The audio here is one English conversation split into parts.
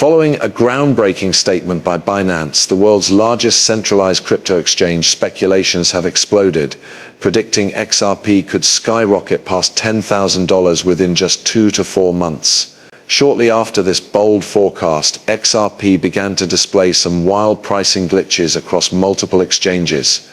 Following a groundbreaking statement by Binance, the world's largest centralized crypto exchange, speculations have exploded, predicting XRP could skyrocket past $10,000 within just 2 to 4 months. Shortly after this bold forecast, XRP began to display some wild pricing glitches across multiple exchanges.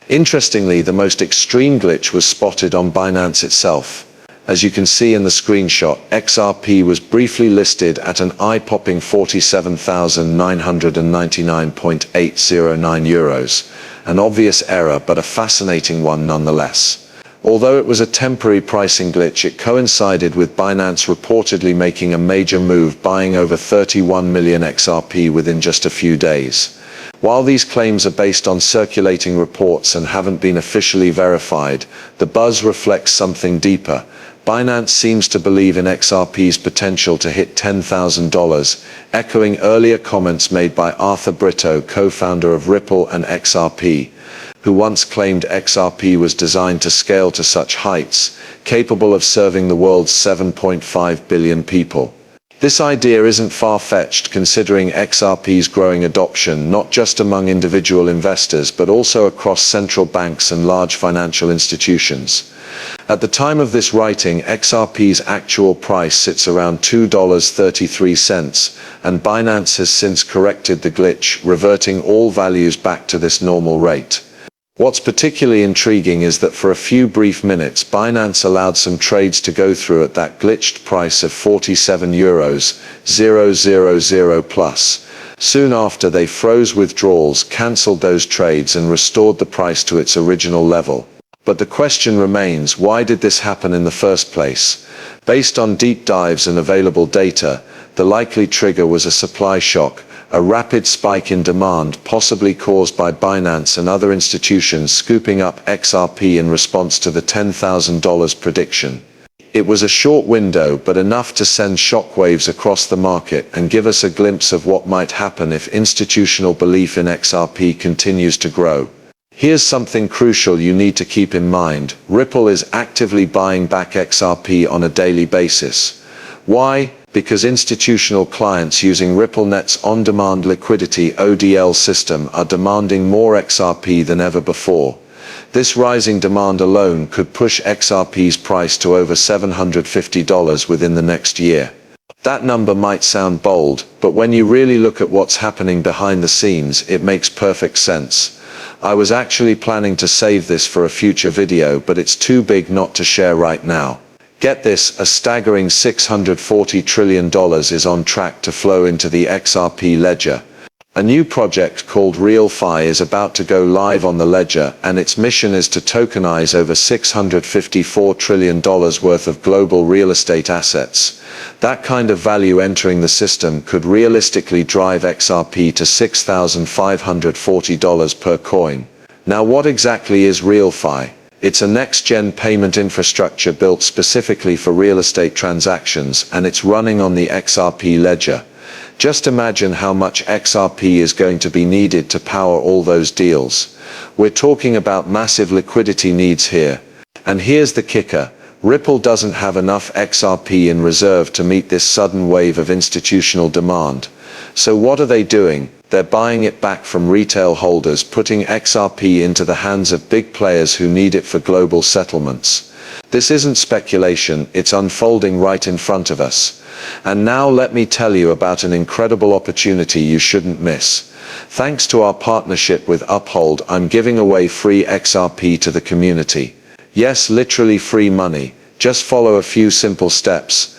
Interestingly, the most extreme glitch was spotted on Binance itself. As you can see in the screenshot, XRP was briefly listed at an eye-popping 47,999.809 euros. An obvious error, but a fascinating one nonetheless. Although it was a temporary pricing glitch, it coincided with Binance reportedly making a major move, buying over 31 million XRP within just a few days. While these claims are based on circulating reports and haven't been officially verified, the buzz reflects something deeper. Binance seems to believe in XRP's potential to hit $10,000, echoing earlier comments made by Arthur Britto, co-founder of Ripple and XRP, who once claimed XRP was designed to scale to such heights, capable of serving the world's 7.5 billion people. This idea isn't far-fetched, considering XRP's growing adoption not just among individual investors but also across central banks and large financial institutions. At the time of this writing, XRP's actual price sits around $2.33, and Binance has since corrected the glitch, reverting all values back to this normal rate. What's particularly intriguing is that for a few brief minutes, Binance allowed some trades to go through at that glitched price of 47 euros, 000 plus. Soon after, they froze withdrawals, cancelled those trades and restored the price to its original level. But the question remains, why did this happen in the first place? Based on deep dives and available data, the likely trigger was a supply shock, a rapid spike in demand possibly caused by Binance and other institutions scooping up XRP in response to the $10,000 prediction. It was a short window, but enough to send shockwaves across the market and give us a glimpse of what might happen if institutional belief in XRP continues to grow. Here's something crucial you need to keep in mind. Ripple is actively buying back XRP on a daily basis. Why? Because institutional clients using RippleNet's on-demand liquidity (ODL) system are demanding more XRP than ever before. This rising demand alone could push XRP's price to over $750 within the next year. That number might sound bold, but when you really look at what's happening behind the scenes, it makes perfect sense. I was actually planning to save this for a future video, but it's too big not to share right now. Get this, a staggering $640 trillion is on track to flow into the XRP ledger. A new project called RealFi is about to go live on the ledger, and its mission is to tokenize over $654 trillion worth of global real estate assets. That kind of value entering the system could realistically drive XRP to $6,540 per coin. Now, what exactly is RealFi? It's a next-gen payment infrastructure built specifically for real estate transactions, and it's running on the XRP ledger. Just imagine how much XRP is going to be needed to power all those deals. We're talking about massive liquidity needs here. And here's the kicker. Ripple doesn't have enough XRP in reserve to meet this sudden wave of institutional demand. So what are they doing? They're buying it back from retail holders, putting XRP into the hands of big players who need it for global settlements. This isn't speculation, it's unfolding right in front of us. And now let me tell you about an incredible opportunity you shouldn't miss. Thanks to our partnership with Uphold, I'm giving away free XRP to the community. Yes, literally free money. Just follow a few simple steps.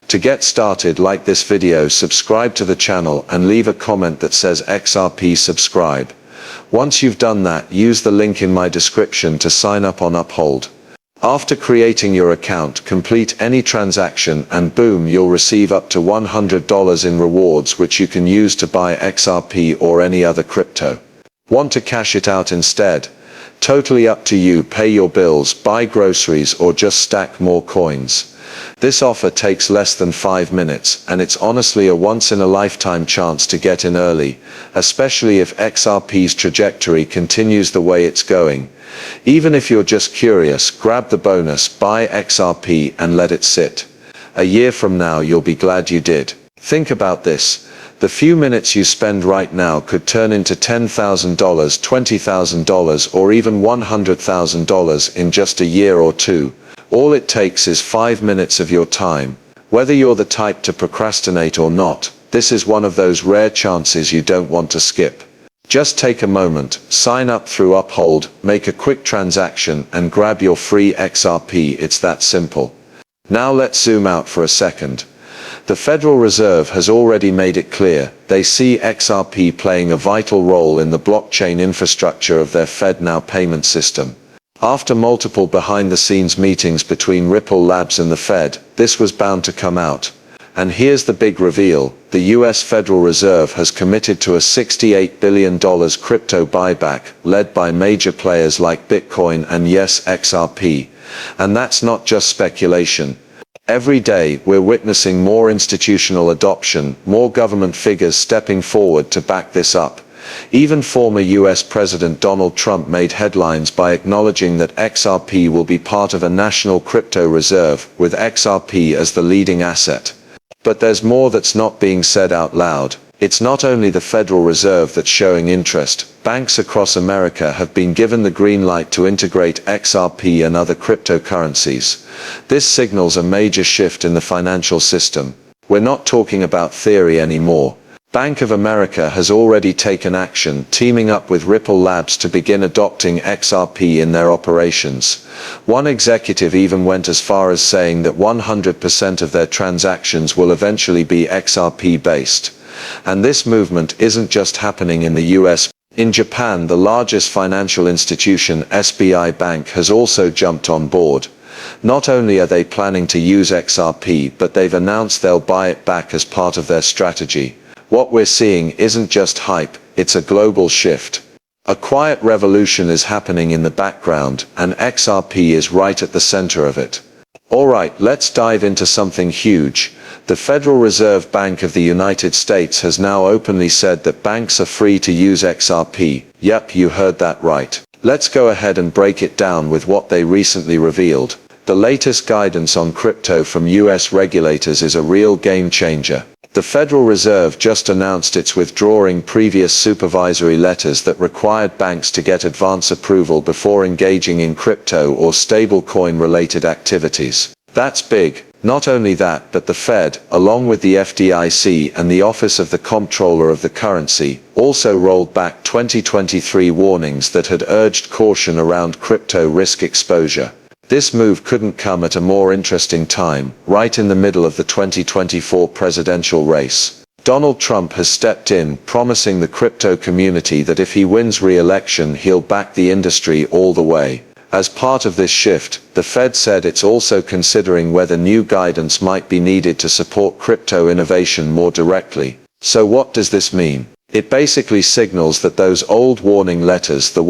To get started, like this video, subscribe to the channel, and leave a comment that says XRP subscribe. Once you've done that, use the link in my description to sign up on Uphold. After creating your account, complete any transaction and boom, you'll receive up to $100 in rewards, which you can use to buy XRP or any other crypto. Want to cash it out instead? Totally up to you. Pay your bills, buy groceries, or just stack more coins. This offer takes less than 5 minutes, and it's honestly a once-in-a-lifetime chance to get in early, especially if XRP's trajectory continues the way it's going. Even if you're just curious, grab the bonus, buy XRP and let it sit. A year from now, you'll be glad you did. Think about this. The few minutes you spend right now could turn into $10,000, $20,000, or even $100,000 in just a year or two. All it takes is 5 minutes of your time. Whether you're the type to procrastinate or not, this is one of those rare chances you don't want to skip. Just take a moment, sign up through Uphold, make a quick transaction, and grab your free XRP. It's that simple. Now let's zoom out for a second. The Federal Reserve has already made it clear they see XRP playing a vital role in the blockchain infrastructure of their FedNow payment system. After multiple behind-the-scenes meetings between Ripple Labs and the Fed, this was bound to come out. And here's the big reveal: the US Federal Reserve has committed to a $68 billion crypto buyback, led by major players like Bitcoin and yes, XRP. And that's not just speculation. Every day, we're witnessing more institutional adoption, more government figures stepping forward to back this up. Even former US President Donald Trump made headlines by acknowledging that XRP will be part of a national crypto reserve, with XRP as the leading asset. But there's more that's not being said out loud. It's not only the Federal Reserve that's showing interest. Banks across America have been given the green light to integrate XRP and other cryptocurrencies. This signals a major shift in the financial system. We're not talking about theory anymore. Bank of America has already taken action, teaming up with Ripple Labs to begin adopting XRP in their operations. One executive even went as far as saying that 100% of their transactions will eventually be XRP-based. And this movement isn't just happening in the US. In Japan, the largest financial institution, SBI Bank, has also jumped on board. Not only are they planning to use XRP, but they've announced they'll buy it back as part of their strategy. What we're seeing isn't just hype, it's a global shift. A quiet revolution is happening in the background, and XRP is right at the center of it. Alright, let's dive into something huge. The Federal Reserve Bank of the United States has now openly said that banks are free to use XRP. Yep, you heard that right. Let's go ahead and break it down with what they recently revealed. The latest guidance on crypto from US regulators is a real game changer. The Federal Reserve just announced it's withdrawing previous supervisory letters that required banks to get advance approval before engaging in crypto or stablecoin related activities. That's big. Not only that, but the Fed, along with the FDIC and the Office of the Comptroller of the Currency, also rolled back 2023 warnings that had urged caution around crypto risk exposure. This move couldn't come at a more interesting time, right in the middle of the 2024 presidential race. Donald Trump has stepped in, promising the crypto community that if he wins re-election, he'll back the industry all the way. As part of this shift, the Fed said it's also considering whether new guidance might be needed to support crypto innovation more directly. So what does this mean? It basically signals that those old warning letters, the